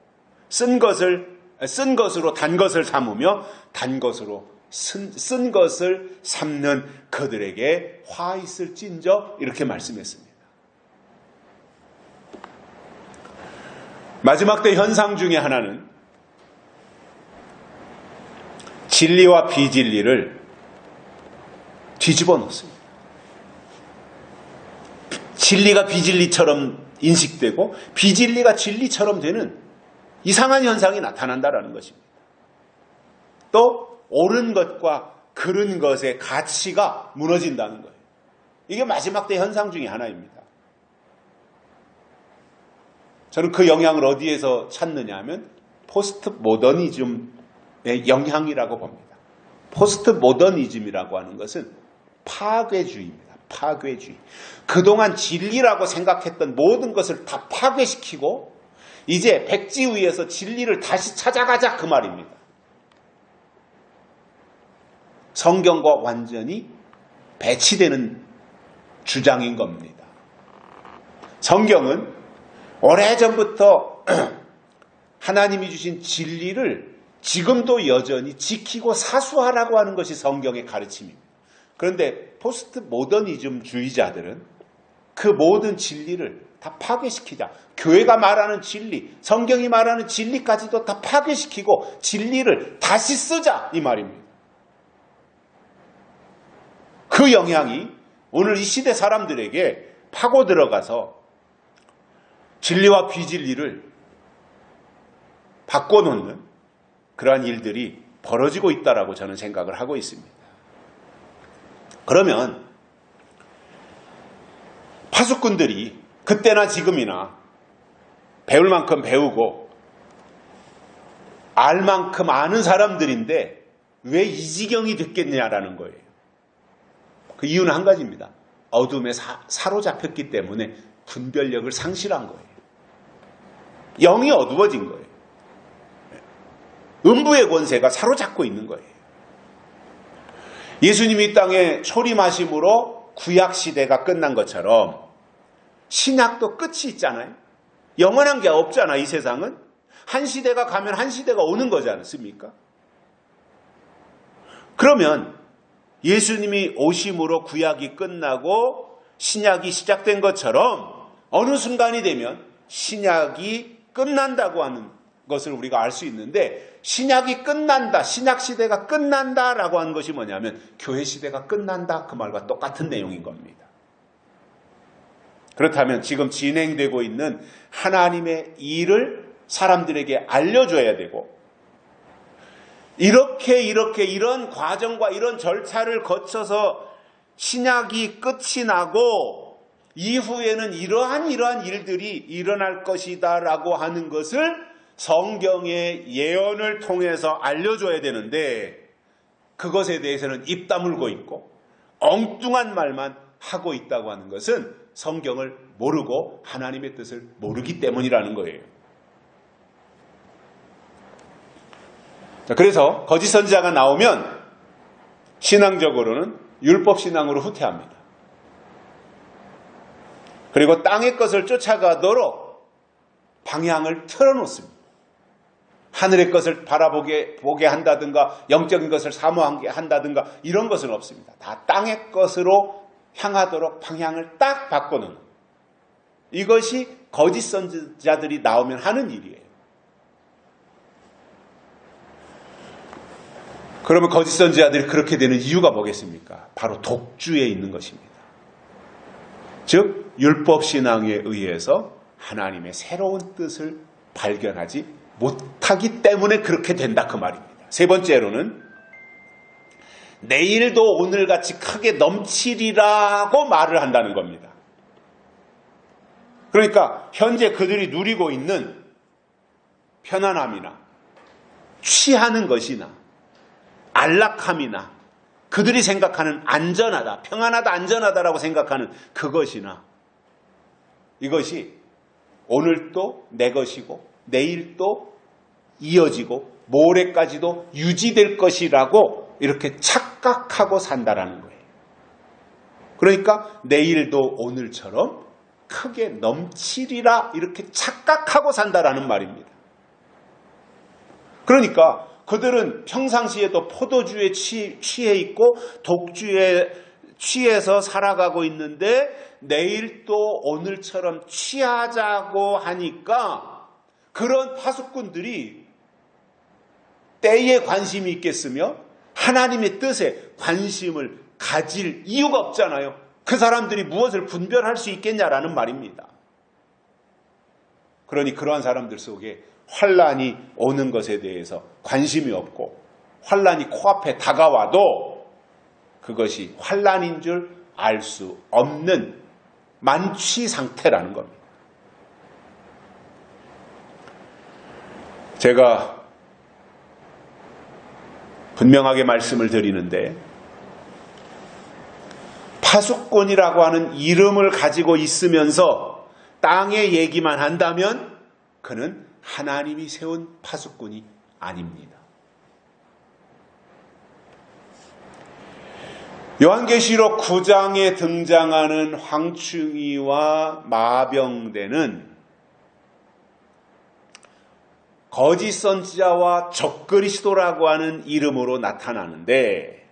쓴 것으로 단 것을 삼으며 단 것으로 쓴 것을 삼는 그들에게 화 있을진저, 이렇게 말씀했습니다. 마지막 때 현상 중에 하나는 진리와 비진리를 뒤집어 놓습니다. 진리가 비진리처럼 인식되고 비진리가 진리처럼 되는 이상한 현상이 나타난다는 것입니다. 또 옳은 것과 그른 것의 가치가 무너진다는 거예요. 이게 마지막 때 현상 중에 하나입니다. 저는 그 영향을 어디에서 찾느냐 하면 포스트 모더니즘의 영향이라고 봅니다. 포스트 모더니즘이라고 하는 것은 파괴주의입니다. 파괴주의. 그동안 진리라고 생각했던 모든 것을 다 파괴시키고 이제 백지 위에서 진리를 다시 찾아가자, 그 말입니다. 성경과 완전히 배치되는 주장인 겁니다. 성경은 오래전부터 하나님이 주신 진리를 지금도 여전히 지키고 사수하라고 하는 것이 성경의 가르침입니다. 그런데 포스트 모더니즘 주의자들은 그 모든 진리를 다 파괴시키자. 교회가 말하는 진리, 성경이 말하는 진리까지도 다 파괴시키고 진리를 다시 쓰자, 이 말입니다. 그 영향이 오늘 이 시대 사람들에게 파고 들어가서 진리와 비진리를 바꿔놓는 그러한 일들이 벌어지고 있다라고 저는 생각을 하고 있습니다. 그러면 파수꾼들이 그때나 지금이나 배울 만큼 배우고 알 만큼 아는 사람들인데 왜 이 지경이 됐겠냐라는 거예요. 그 이유는 한 가지입니다. 어둠에 사로잡혔기 때문에 분별력을 상실한 거예요. 영이 어두워진 거예요. 음부의 권세가 사로잡고 있는 거예요. 예수님이 이 땅에 초림하심으로 구약시대가 끝난 것처럼 신약도 끝이 있잖아요. 영원한 게 없잖아, 이 세상은. 한 시대가 가면 한 시대가 오는 거지 않습니까? 그러면 예수님이 오심으로 구약이 끝나고 신약이 시작된 것처럼 어느 순간이 되면 신약이 끝난다고 하는 것을 우리가 알 수 있는데, 신약이 끝난다, 신약 시대가 끝난다라고 하는 것이 뭐냐면 교회 시대가 끝난다, 그 말과 똑같은 내용인 겁니다. 그렇다면 지금 진행되고 있는 하나님의 일을 사람들에게 알려줘야 되고, 이런 과정과 이런 절차를 거쳐서 신약이 끝이 나고 이후에는 이러한 일들이 일어날 것이다라고 하는 것을 성경의 예언을 통해서 알려줘야 되는데, 그것에 대해서는 입 다물고 있고 엉뚱한 말만 하고 있다고 하는 것은 성경을 모르고 하나님의 뜻을 모르기 때문이라는 거예요. 자, 그래서 거짓 선지자가 나오면 신앙적으로는 율법신앙으로 후퇴합니다. 그리고 땅의 것을 쫓아가도록 방향을 틀어놓습니다. 하늘의 것을 바라보게 한다든가 영적인 것을 사모하게 한다든가 이런 것은 없습니다. 다 땅의 것으로 향하도록 방향을 딱 바꾸는, 이것이 거짓 선지자들이 나오면 하는 일이에요. 그러면 거짓 선지자들이 그렇게 되는 이유가 뭐겠습니까? 바로 독주에 있는 것입니다. 즉 율법신앙에 의해서 하나님의 새로운 뜻을 발견하지 못하기 때문에 그렇게 된다, 그 말입니다. 세 번째로는 내일도 오늘같이 크게 넘치리라고 말을 한다는 겁니다. 그러니까 현재 그들이 누리고 있는 편안함이나 취하는 것이나 안락함이나 그들이 생각하는 안전하다, 평안하다, 안전하다라고 생각하는 그것이나, 이것이 오늘도 내 것이고 내일도 이어지고 모레까지도 유지될 것이라고 이렇게 착각하고 산다라는 거예요. 그러니까 내일도 오늘처럼 크게 넘치리라 이렇게 착각하고 산다라는 말입니다. 그러니까 그들은 평상시에도 포도주에 취해 있고 독주에 취해서 살아가고 있는데, 내일 또 오늘처럼 취하자고 하니까 그런 파수꾼들이 때에 관심이 있겠으며 하나님의 뜻에 관심을 가질 이유가 없잖아요. 그 사람들이 무엇을 분별할 수 있겠냐라는 말입니다. 그러니 그러한 사람들 속에 환란이 오는 것에 대해서 관심이 없고, 환란이 코앞에 다가와도 그것이 환란인 줄 알 수 없는 만취 상태라는 겁니다. 제가 분명하게 말씀을 드리는데, 파수꾼이라고 하는 이름을 가지고 있으면서 땅의 얘기만 한다면 그는 하나님이 세운 파수꾼이 아닙니다. 요한계시록 9장에 등장하는 황충이와 마병대는 거짓 선지자와 적그리스도라고 하는 이름으로 나타나는데,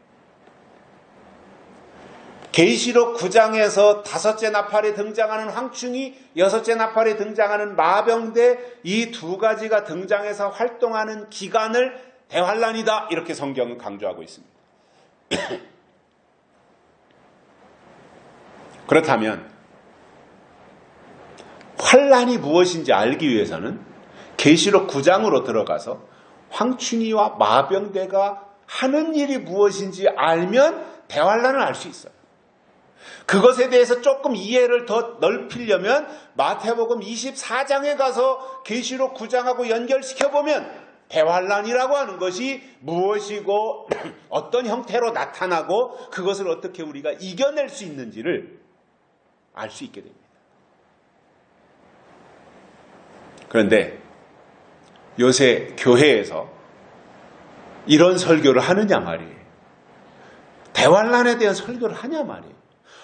계시록 9장에서 5째 나팔에 등장하는 황충이, 6째 나팔에 등장하는 마병대, 이 두 가지가 등장해서 활동하는 기간을 대환란이다, 이렇게 성경은 강조하고 있습니다. 그렇다면 환란이 무엇인지 알기 위해서는 계시록 9장으로 들어가서 황충이와 마병대가 하는 일이 무엇인지 알면 대환란을 알 수 있어요. 그것에 대해서 조금 이해를 더 넓히려면 마태복음 24장에 가서 계시록 9장하고 연결시켜보면 대환란이라고 하는 것이 무엇이고 어떤 형태로 나타나고 그것을 어떻게 우리가 이겨낼 수 있는지를 알 수 있게 됩니다. 그런데 요새 교회에서 이런 설교를 하느냐 말이에요. 대환란에 대한 설교를 하냐 말이에요.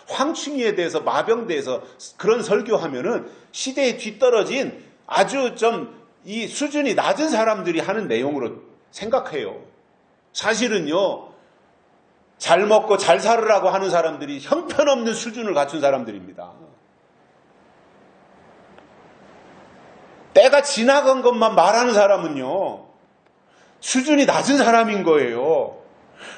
황충이에 대해서, 마병대에서 그런 설교하면은 시대에 뒤떨어진 아주 좀 이 수준이 낮은 사람들이 하는 내용으로 생각해요. 사실은요, 잘 먹고 잘 살으라고 하는 사람들이 형편없는 수준을 갖춘 사람들입니다. 때가 지나간 것만 말하는 사람은요, 수준이 낮은 사람인 거예요.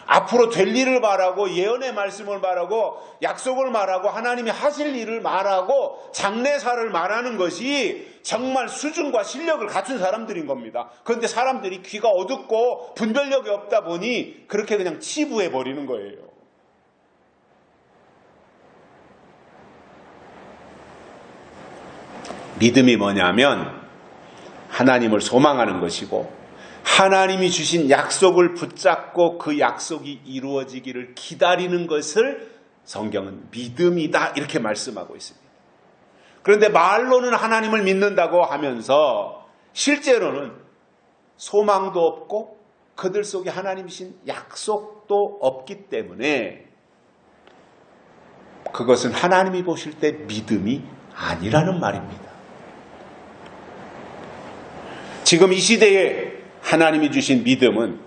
앞으로 될 일을 말하고 예언의 말씀을 말하고 약속을 말하고 하나님이 하실 일을 말하고 장래사를 말하는 것이 정말 수준과 실력을 갖춘 사람들인 겁니다. 그런데 사람들이 귀가 어둡고 분별력이 없다 보니 그렇게 그냥 치부해 버리는 거예요. 믿음이 뭐냐면 하나님을 소망하는 것이고 하나님이 주신 약속을 붙잡고 그 약속이 이루어지기를 기다리는 것을 성경은 믿음이다 이렇게 말씀하고 있습니다. 그런데 말로는 하나님을 믿는다고 하면서 실제로는 소망도 없고 그들 속에 하나님이신 약속도 없기 때문에 그것은 하나님이 보실 때 믿음이 아니라는 말입니다. 지금 이 시대에 하나님이 주신 믿음은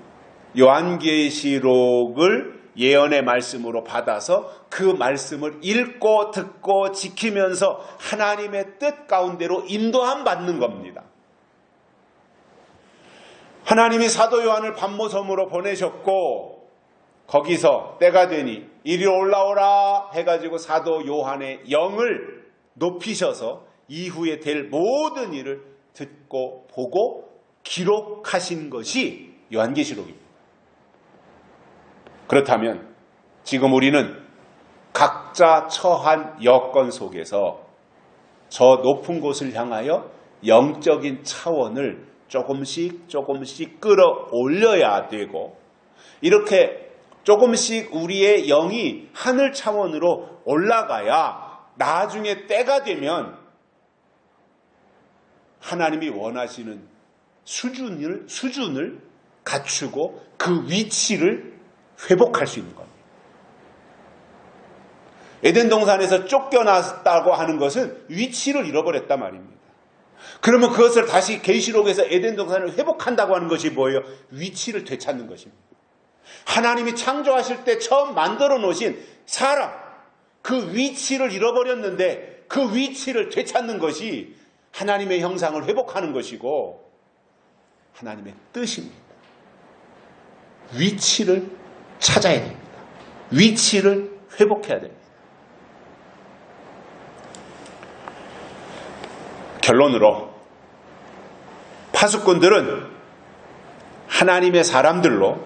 요한계시록을 예언의 말씀으로 받아서 그 말씀을 읽고 듣고 지키면서 하나님의 뜻 가운데로 인도함 받는 겁니다. 하나님이 사도 요한을 반모섬으로 보내셨고 거기서 때가 되니 이리 올라오라 해가지고 사도 요한의 영을 높이셔서 이후에 될 모든 일을 듣고 보고 기록하신 것이 요한계시록입니다. 그렇다면 지금 우리는 각자 처한 여건 속에서 저 높은 곳을 향하여 영적인 차원을 조금씩 끌어올려야 되고 이렇게 조금씩 우리의 영이 하늘 차원으로 올라가야 나중에 때가 되면 하나님이 원하시는 수준을 갖추고 그 위치를 회복할 수 있는 겁니다. 에덴 동산에서 쫓겨났다고 하는 것은 위치를 잃어버렸단 말입니다. 그러면 그것을 다시 계시록에서 에덴 동산을 회복한다고 하는 것이 뭐예요? 위치를 되찾는 것입니다. 하나님이 창조하실 때 처음 만들어 놓으신 사람, 그 위치를 잃어버렸는데 그 위치를 되찾는 것이 하나님의 형상을 회복하는 것이고 하나님의 뜻입니다. 위치를 찾아야 됩니다. 위치를 회복해야 됩니다. 결론으로 파수꾼들은 하나님의 사람들로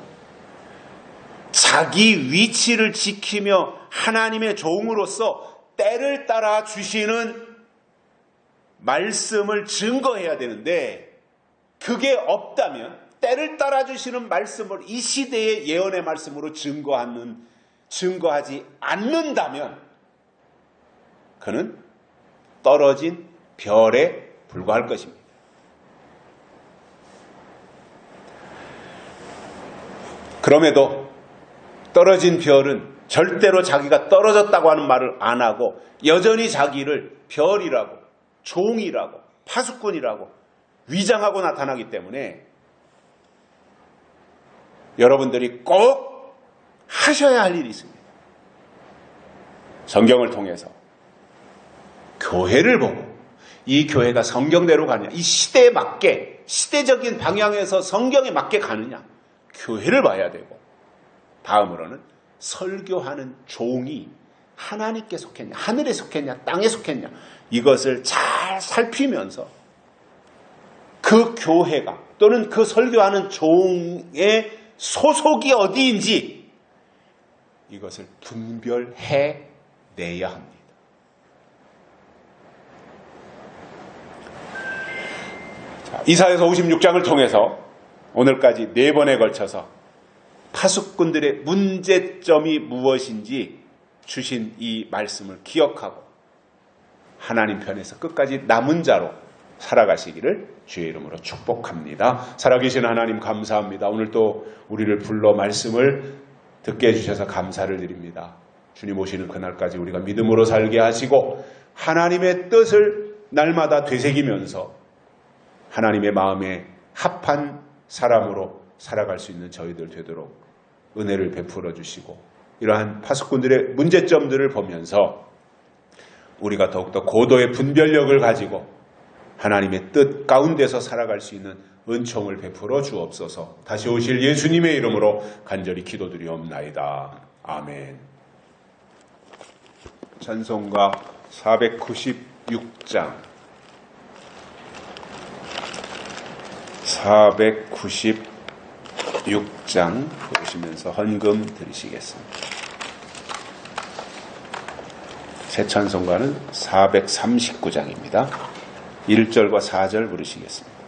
자기 위치를 지키며 하나님의 종으로서 때를 따라 주시는 말씀을 증거해야 되는데 그게 없다면 때를 따라 주시는 말씀을 이 시대의 예언의 말씀으로 증거하지 않는다면 그는 떨어진 별에 불과할 것입니다. 그럼에도 떨어진 별은 절대로 자기가 떨어졌다고 하는 말을 안 하고 여전히 자기를 별이라고 종이라고 파수꾼이라고 위장하고 나타나기 때문에 여러분들이 꼭 하셔야 할 일이 있습니다. 성경을 통해서 교회를 보고 이 교회가 성경대로 가느냐, 이 시대에 맞게 시대적인 방향에서 성경에 맞게 가느냐, 교회를 봐야 되고 다음으로는 설교하는 종이 하나님께 속했냐, 하늘에 속했냐, 땅에 속했냐 이것을 잘 살피면서 그 교회가 또는 그 설교하는 종의 소속이 어디인지 이것을 분별해 내야 합니다. 이사야서 56장을 통해서 오늘까지 4번에 걸쳐서 파수꾼들의 문제점이 무엇인지 주신 이 말씀을 기억하고 하나님 편에서 끝까지 남은 자로 살아가시기를 주의 이름으로 축복합니다. 살아계신 하나님 감사합니다. 오늘 또 우리를 불러 말씀을 듣게 해주셔서 감사를 드립니다. 주님 오시는 그날까지 우리가 믿음으로 살게 하시고 하나님의 뜻을 날마다 되새기면서 하나님의 마음에 합한 사람으로 살아갈 수 있는 저희들 되도록 은혜를 베풀어 주시고 이러한 파수꾼들의 문제점들을 보면서 우리가 더욱더 고도의 분별력을 가지고 하나님의 뜻 가운데서 살아갈 수 있는 은총을 베풀어 주옵소서. 다시 오실 예수님의 이름으로 간절히 기도드리옵나이다. 아멘. 찬송가 496장 496장 부르시면서 헌금 드리시겠습니다. 새 찬송가는 439장입니다. 1절과 4절 부르시겠습니다.